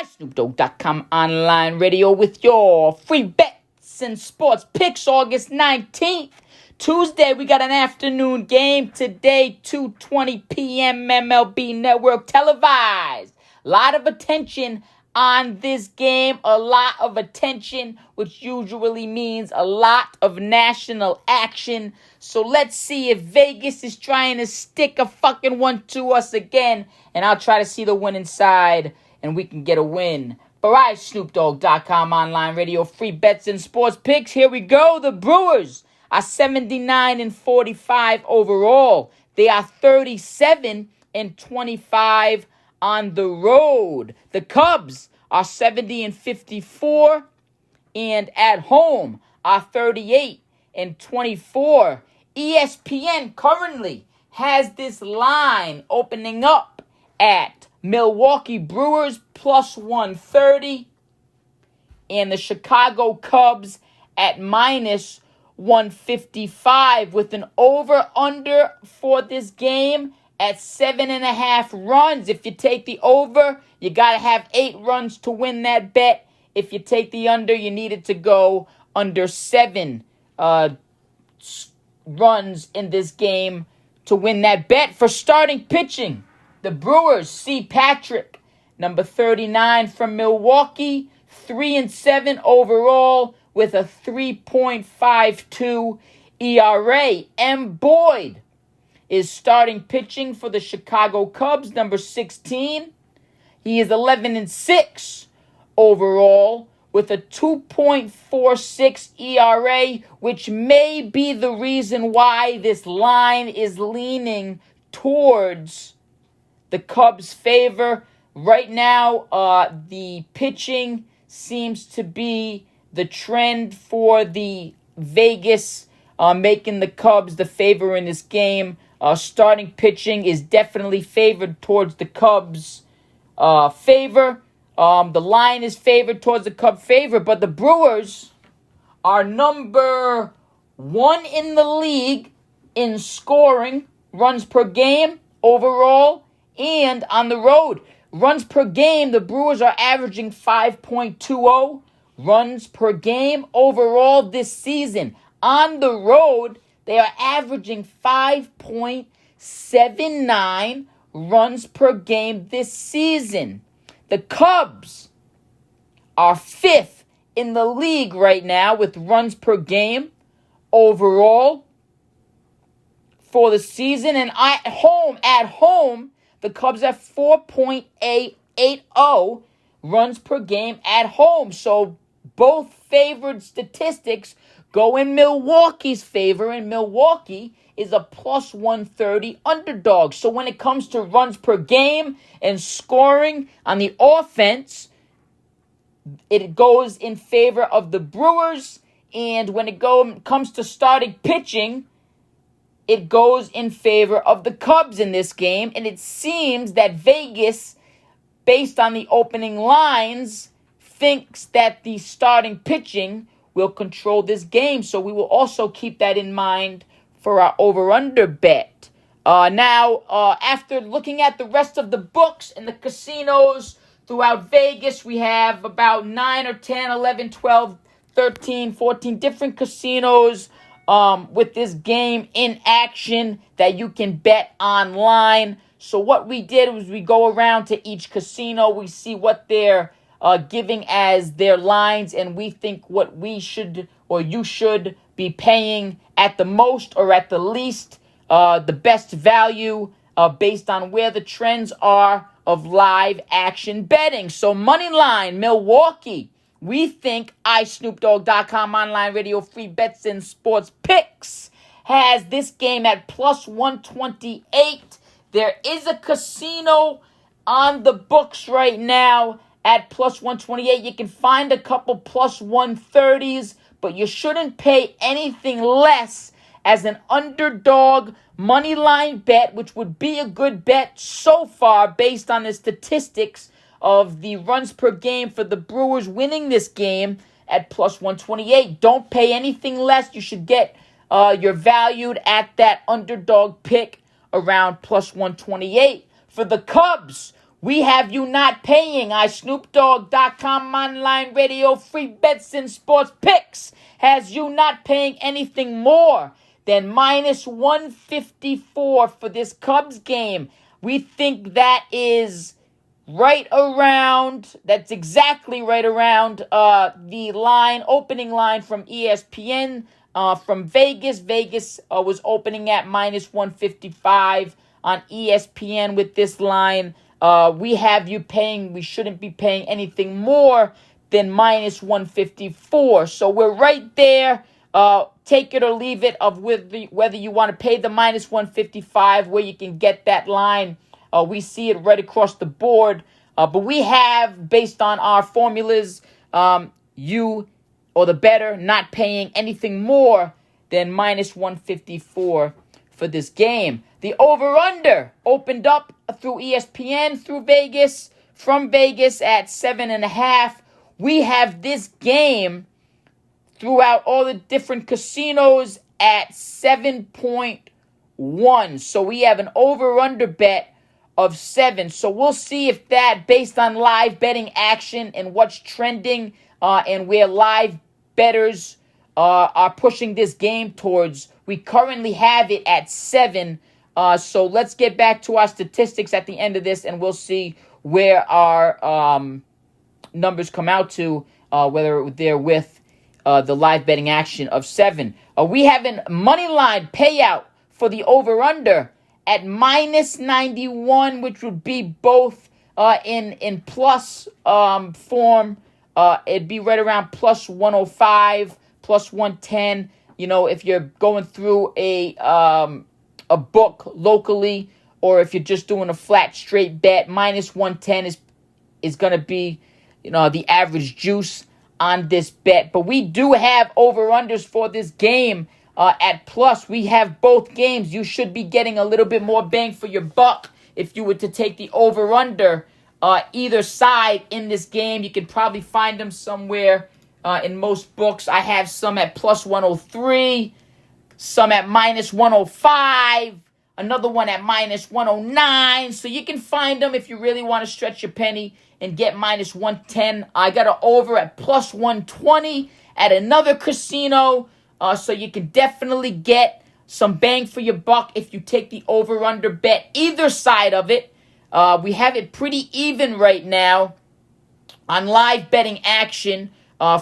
iSnoopDogg.com online radio with your free bets and sports picks. August 19th, Tuesday, we got an afternoon game today, 2:20 p.m. MLB Network televised. A lot of attention on this game, a lot of attention, which usually means a lot of national action. So let's see if Vegas is trying to stick a fucking one to us again, and I'll try to see the winning side, and we can get a win. For iSnoopDogg.com online radio, free bets and sports picks. Here we go. The Brewers are 79-45 overall. They are 37-25 on the road. The Cubs are 70-54, and at home are 38-24. ESPN currently has this line opening up at Milwaukee Brewers plus 130 and the Chicago Cubs at minus 155 with an over-under for this game at 7.5 runs. If you take the over, you got to have 8 runs to win that bet. If you take the under, you need it to go under 7 runs in this game to win that bet. For starting pitching, the Brewers see Patrick, number 39 from Milwaukee, 3-7 overall with a 3.52 ERA. M. Boyd is starting pitching for the Chicago Cubs, number 16. He is 11-6 overall with a 2.46 ERA, which may be the reason why this line is leaning towards the Cubs' favor. Right now, the pitching seems to be the trend for the Vegas, making the Cubs the favor in this game. Starting pitching is definitely favored towards the Cubs' favor. The line is favored towards the Cubs' favor, but the Brewers are number 1 in the league in scoring runs per game overall and on the road. Runs per game, the Brewers are averaging 5.20 runs per game overall this season. On the road, they are averaging 5.79 runs per game this season. The Cubs are 5th in the league right now with runs per game overall for the season. And at home, the Cubs have 4.880 runs per game at home. So both favored statistics go in Milwaukee's favor, and Milwaukee is a plus 130 underdog. So when it comes to runs per game and scoring on the offense, it goes in favor of the Brewers. And when it comes to starting pitching, it goes in favor of the Cubs in this game. And it seems that Vegas, based on the opening lines, thinks that the starting pitching will control this game. So we will also keep that in mind for our over-under bet. Now, after looking at the rest of the books and the casinos throughout Vegas, we have about 9 or 10, 11, 12, 13, 14 different casinos with this game in action that you can bet online. So what we did was we go around to each casino. We see what they're giving as their lines, and we think what we should or you should be paying at the most or at the least, the best value based on where the trends are of live action betting. So money line, Milwaukee. We think iSnoopDogg.com online radio free bets and sports picks has this game at plus 128. There is a casino on the books right now at plus 128. You can find a couple plus 130s, but you shouldn't pay anything less as an underdog money line bet, which would be a good bet so far based on the statistics of the runs per game for the Brewers winning this game at plus 128. Don't pay anything less. You should get you're valued at that underdog pick around plus 128. For the Cubs, we have you not paying. iSnoopDogg.com online radio free bets and sports picks has you not paying anything more than minus 154 for this Cubs game. We think that is that's exactly right around the opening line from ESPN from Vegas. Vegas was opening at minus 155 on ESPN with this line. We have you paying, we shouldn't be paying anything more than minus 154. So we're right there. Take it or leave it of whether you want to pay the minus 155, where you can get that line. We see it right across the board. But we have, based on our formulas, you or the bettor not paying anything more than minus 154 for this game. The over-under opened up through ESPN, from Vegas at 7.5. We have this game throughout all the different casinos at 7.1. So we have an over-under bet of 7. So we'll see if that, based on live betting action and what's trending and where live bettors are pushing this game towards, we currently have it at 7. So let's get back to our statistics at the end of this, and we'll see where our numbers come out to, whether they're with the live betting action of 7. We have a money line payout for the over-under at minus 91, which would be both in plus form. It'd be right around plus 105, plus 110. You know, if you're going through a book locally, or if you're just doing a flat straight bet, minus 110 is going to be, the average juice on this bet. But we do have over-unders for this game at plus. We have both games. You should be getting a little bit more bang for your buck if you were to take the over-under either side in this game. You could probably find them somewhere in most books. I have some at plus 103, some at minus 105, another one at minus 109. So you can find them if you really want to stretch your penny and get minus 110. I got an over at plus 120 at another casino. So you can definitely get some bang for your buck if you take the over-under bet either side of it. We have it pretty even right now on live betting action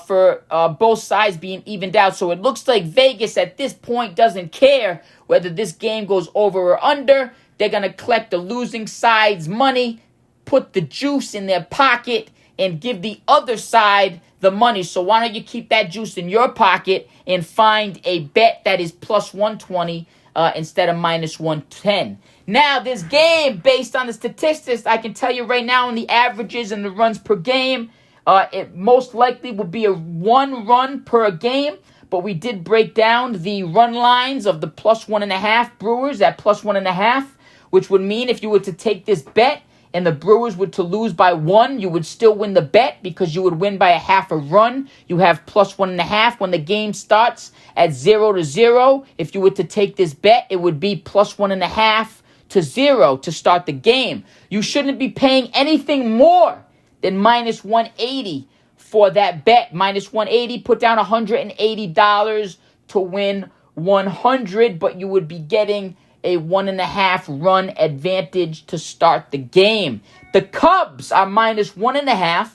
for both sides being evened out. So it looks like Vegas at this point doesn't care whether this game goes over or under. They're going to collect the losing side's money, put the juice in their pocket, and give the other side the money. So why don't you keep that juice in your pocket and find a bet that is plus 120 instead of minus 110. Now, this game, based on the statistics, I can tell you right now on the averages and the runs per game, it most likely will be a 1 run per game. But we did break down the run lines of the plus 1.5 Brewers at plus 1.5, which would mean if you were to take this bet and the Brewers were to lose by 1, you would still win the bet because you would win by a half a run. You have plus 1.5 when the game starts at 0-0. If you were to take this bet, it would be plus 1.5 to 0 to start the game. You shouldn't be paying anything more than minus 180 for that bet. Minus 180, put down $180 to win 100, but you would be getting a 1.5 run advantage to start the game. The Cubs are minus 1.5,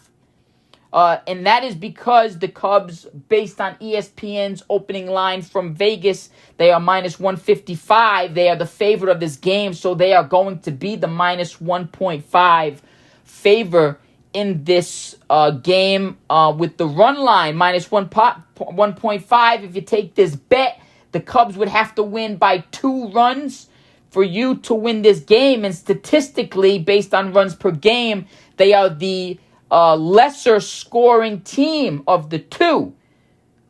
and that is because the Cubs, based on ESPN's opening line from Vegas, they are minus 155. They are the favorite of this game, so they are going to be the minus 1.5 favor in this game with the run line, minus 1.5. If you take this bet, the Cubs would have to win by 2 runs for you to win this game. And statistically, based on runs per game, they are the lesser scoring team of the 2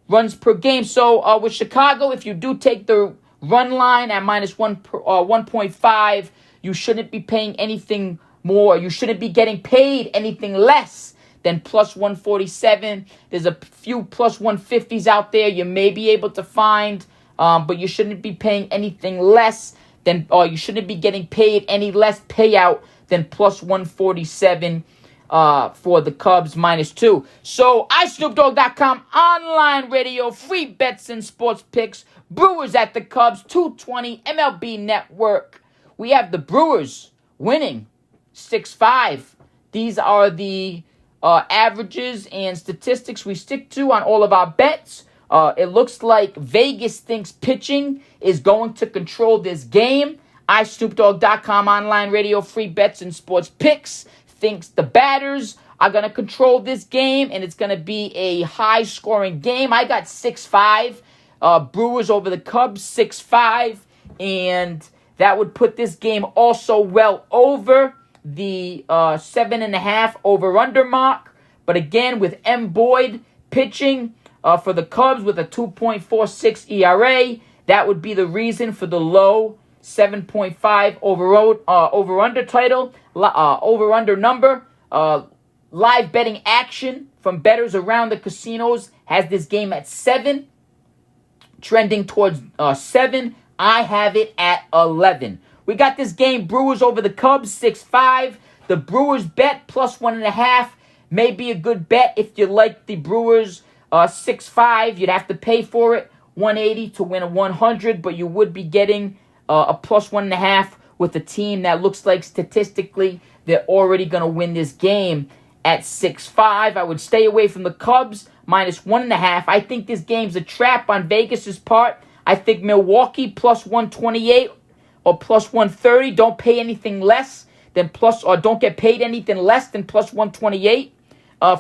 runs per game. So with Chicago, if you do take the run line at minus 1.5, you shouldn't be paying anything more. You shouldn't be getting paid anything less than plus 147. There's a few plus 150s out there you may be able to find. But you shouldn't be paying anything less than, or you shouldn't be getting paid any less payout then plus 147 for the Cubs -2. So iSnoopDogg.com online radio, free bets and sports picks. Brewers at the Cubs, 220 MLB Network. We have the Brewers winning 6-5. These are the averages and statistics we stick to on all of our bets. It looks like Vegas thinks pitching is going to control this game. iSnoopDogg.com online radio, free bets and sports picks thinks the batters are going to control this game, and it's going to be a high-scoring game. I got 6-5. Brewers over the Cubs, 6-5. And that would put this game also well over the 7.5 over-under mark. But again, with M. Boyd pitching for the Cubs with a 2.46 ERA, that would be the reason for the low 7.5 over-under title, over-under number. Live betting action from bettors around the casinos has this game at 7, trending towards 7. I have it at 11. We got this game, Brewers over the Cubs, 6-5. The Brewers bet plus 1.5 may be a good bet if you like the Brewers 6-5. You'd have to pay for it, 180 to win a 100, but you would be getting a plus 1.5 with a team that looks like statistically they're already going to win this game at 6-5. I would stay away from the Cubs, minus 1.5. I think this game's a trap on Vegas's part. I think Milwaukee plus 128 or plus 130. Don't pay anything less than plus, or don't get paid anything less than plus 128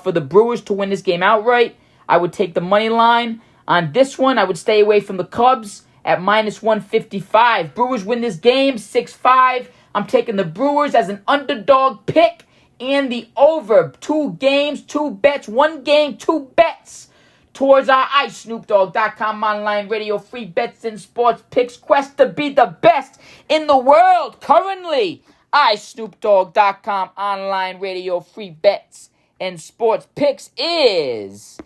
for the Brewers to win this game outright. I would take the money line on this one. I would stay away from the Cubs at minus 155. Brewers win this game 6-5. I'm taking the Brewers as an underdog pick and the over. 2 games, 2 bets, 1 game, 2 bets towards our iSnoopDogg.com online radio, free bets and sports picks quest to be the best in the world currently. iSnoopDogg.com online radio, free bets and sports picks is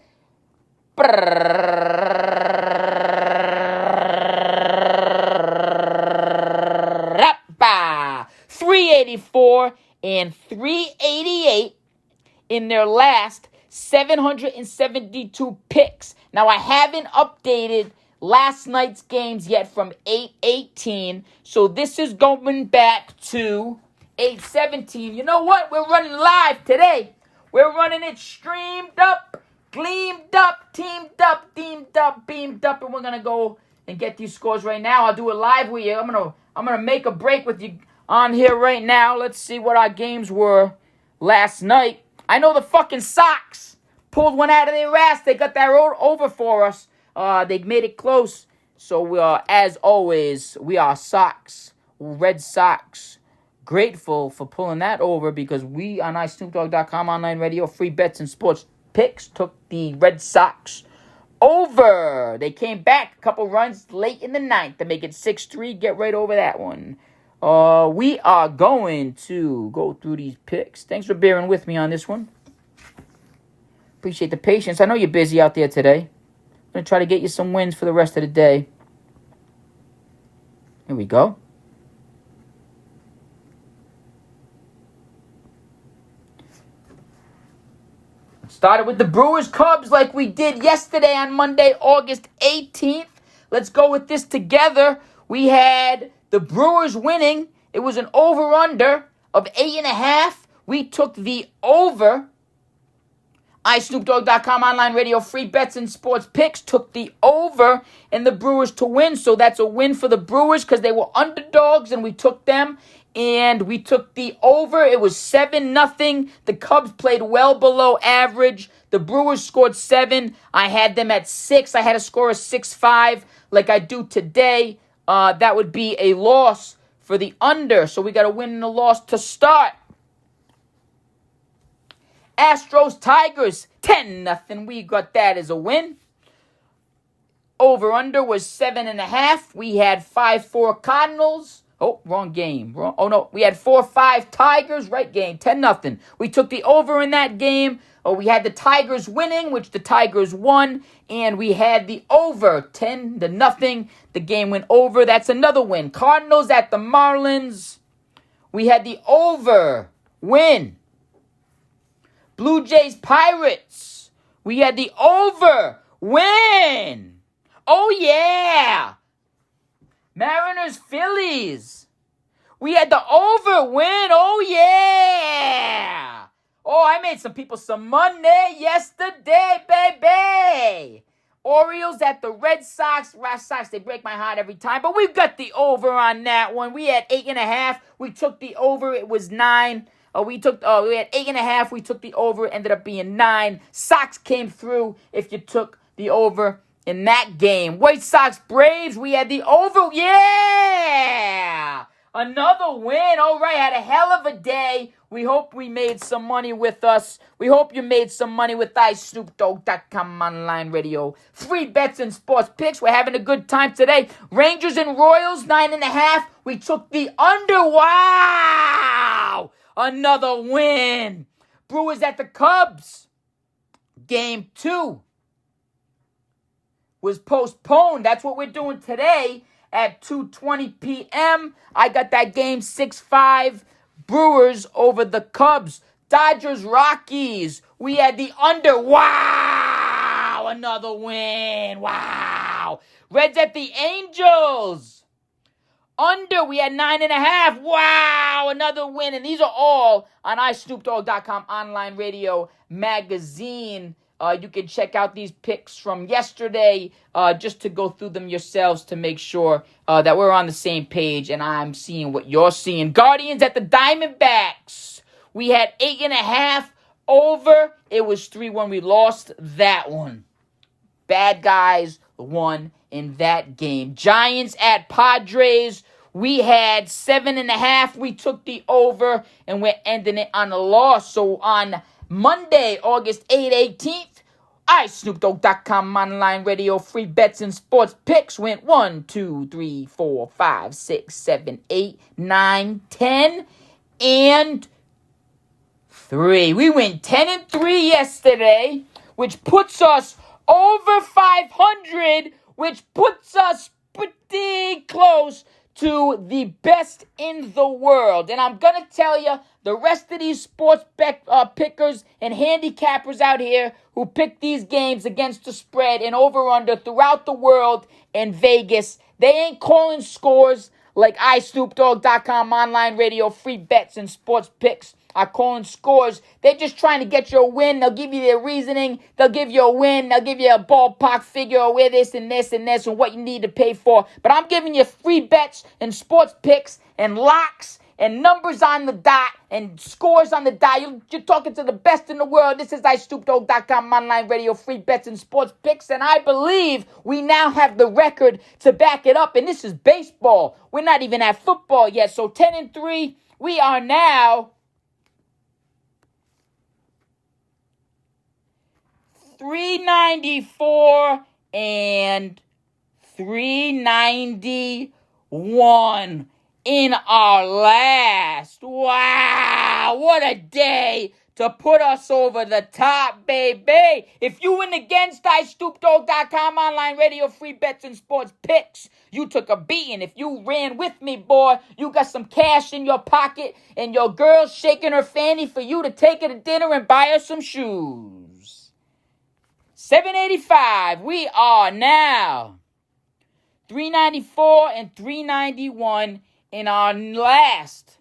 384 and 388 in their last 772 picks. Now, I haven't updated last night's games yet from 8/18, so this is going back to 8/17. You know what? We're running live today. We're running it streamed up, gleamed up, teamed up, deemed up, beamed up, and we're gonna go and get these scores right now. I'll do it live with you. I'm gonna make a break with you on here right now. Let's see what our games were last night. I know the fucking Sox pulled one out of their ass. They got that road over for us. They made it close. So, as always, we are Sox, Red Sox, grateful for pulling that over because we on iSnoopDogg.com online radio, free bets and sports picks took the Red Sox over. They came back a couple runs late in the ninth to make it 6-3. Get right over that one. We are going to go through these picks. Thanks for bearing with me on this one. Appreciate the patience. I know you're busy out there today. I'm going to try to get you some wins for the rest of the day. Here we go. Started with the Brewers Cubs like we did yesterday on Monday, August 18th. Let's go with this together. We had the Brewers winning. It was an over-under of 8.5. We took the over. iSnoopDogg.com online radio, free bets and sports picks took the over and the Brewers to win. So that's a win for the Brewers because they were underdogs and we took them. And we took the over. It was 7-0. The Cubs played well below average. The Brewers scored 7. I had them at 6. I had a score of 6-5 like I do today. That would be a loss for the under. So we got a win and a loss to start. Astros, Tigers, 10-0. We got that as a win. Over-under was 7.5. We had 5-4 Cardinals. Oh, wrong game. Oh, no. We had 4-5 Tigers. Right game. 10-0. We took the over in that game. We had the Tigers winning, which the Tigers won. And we had the over, 10-0. The game went over. That's another win. Cardinals at the Marlins. We had the over win. Blue Jays Pirates. We had the over win. Oh, yeah. Mariners Phillies. We had the over win. Oh, yeah. Oh, I made some people some money yesterday, baby. Orioles at the Red Sox. Red Sox, they break my heart every time. But we've got the over on that one. We had 8.5. We took the over. It was 9. We had 8.5. We took the over. It ended up being 9. Sox came through if you took the over in that game. White Sox Braves. We had the over. Yeah! Another win. All right, had a hell of a day. We hope we made some money with us. We hope you made some money with iSnoopDogg.com online radio. Free bets and sports picks. We're having a good time today. Rangers and Royals, 9.5. We took the under. Wow! Another win. Brewers at the Cubs. Game 2 was postponed. That's what we're doing today at 2:20 p.m. I got that game 6-5. Brewers over the Cubs. Dodgers Rockies. We had the under. Wow! Another win. Wow! Reds at the Angels. Under. We had 9.5. Wow! Another win. And these are all on iSnoopDogg.com online radio magazine. You can check out these picks from yesterday just to go through them yourselves to make sure that we're on the same page and I'm seeing what you're seeing. Guardians at the Diamondbacks. We had 8.5 over. It was 3-1. We lost that one. Bad guys won in that game. Giants at Padres. We had 7.5. We took the over and we're ending it on a loss. So on Monday, August 18th, iSnoopDogg.com online radio free bets and sports picks went 1, 2, 3, 4, 5, 6, 7, 8, 9, 10, and 3. We went 10-3 yesterday, which puts us over 500, which puts us pretty close to the best in the world. And I'm going to tell you, the rest of these sports pickers and handicappers out here who pick these games against the spread and over-under throughout the world and Vegas, they ain't calling scores like iSnoopDogg.com online radio free bets and sports picks are calling scores. They're just trying to get you a win. They'll give you their reasoning. They'll give you a win. They'll give you a ballpark figure of where this and this and this and what you need to pay for. But I'm giving you free bets and sports picks and locks and numbers on the dot and scores on the dot. You're talking to the best in the world. This is iSnoopDogg.com online radio free bets and sports picks. And I believe we now have the record to back it up. And this is baseball. We're not even at football yet. So 10-3, we are now 394 and 391 in our last. Wow, what a day to put us over the top, baby. If you went against iSnoopDogg.com online radio free bets and sports picks, you took a beating. If you ran with me, boy, you got some cash in your pocket and your girl's shaking her fanny for you to take her to dinner and buy her some shoes. 785, we are now 394 and 391 in our last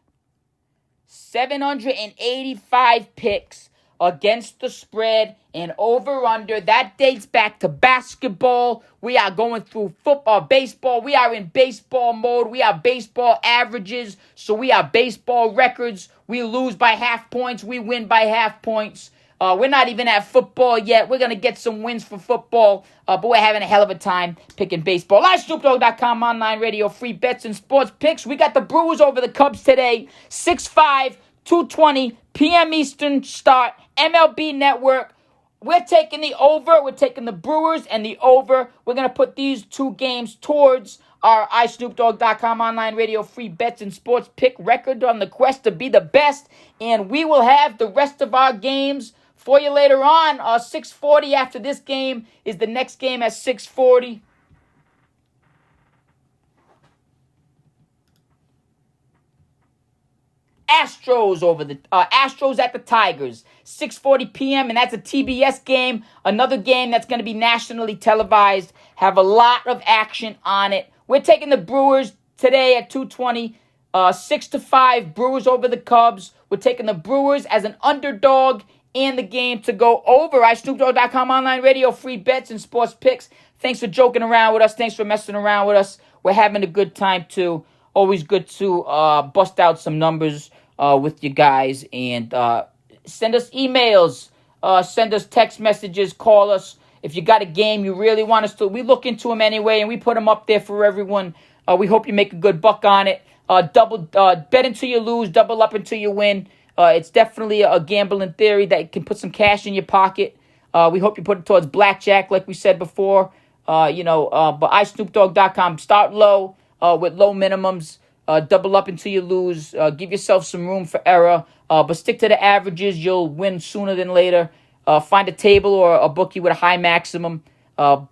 785 picks against the spread and over-under. That dates back to basketball. We are going through football, baseball. We are in baseball mode. We are baseball averages. So we are baseball records. We lose by half points. We win by half points. We're not even at football yet. We're going to get some wins for football, but we're having a hell of a time picking baseball. iSnoopDogg.com online radio free bets and sports picks. We got the Brewers over the Cubs today. 6-5, 2:20 p.m. Eastern start. MLB Network. We're taking the over. We're taking the Brewers and the over. We're going to put these two games towards our iSnoopDogg.com online radio free bets and sports pick record on the quest to be the best. And we will have the rest of our games for you later on. 6:40 after this game is the next game at 6:40. Astros over the Astros at the Tigers, 6:40 p.m. and that's a TBS game. Another game that's going to be nationally televised. Have a lot of action on it. We're taking the Brewers today at 2:20. 6-5 Brewers over the Cubs. We're taking the Brewers as an underdog and the game to go over. iSnoopDogg.com online radio, free bets and sports picks. Thanks for joking around with us. Thanks for messing around with us. We're having a good time too. Always good to bust out some numbers with you guys. And send us emails. Send us text messages. Call us. If you got a game you really want us to, we look into them anyway, and we put them up there for everyone. We hope you make a good buck on it. Bet until you lose, double up until you win. It's definitely a gambling theory that can put some cash in your pocket. We hope you put it towards blackjack, like we said before. But iSnoopDogg.com. Start low with low minimums. Double up until you lose. Give yourself some room for error. But stick to the averages. You'll win sooner than later. Find a table or a bookie with a high maximum.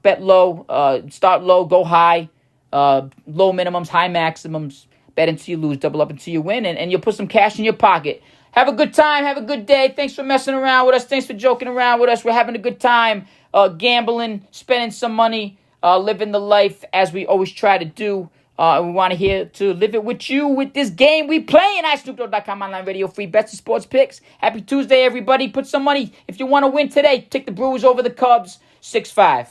Bet low. Start low. Go high. Low minimums, high maximums. Bet until you lose. Double up until you win. And you'll put some cash in your pocket. Have a good time. Have a good day. Thanks for messing around with us. Thanks for joking around with us. We're having a good time gambling, spending some money, living the life as we always try to do. And we want to live it with you with this game we playing. iSnoopDogg.com online radio, free bets and sports picks. Happy Tuesday, everybody. Put some money. If you want to win today, take the Brewers over the Cubs, 6-5.